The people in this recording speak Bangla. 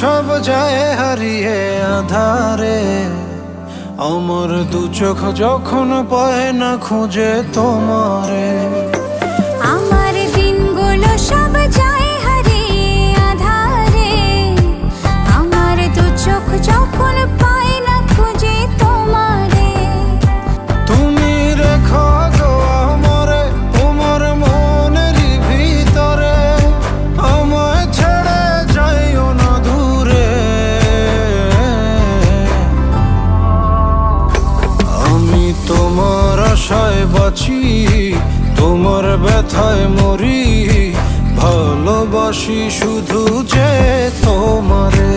সব যায় হারিয়ে আধারে, আমার দু চোখ যখন পায় না খুঁজে তোমারে। আমার দিনগুলো সব যায় হারিয়ে আধারে, আমার দু চোখ যখন পায় না খুঁজে তোমারে। তুমি রেখো গো আমারে তোমার মনেরই ভিতরে, আমায় ছেড়ে যাইও না দূরে। আমি তোমার আশায় বাঁচি, তোমার ব্যথায় মরি, ভালোবাসি শুধু যে তোমারে।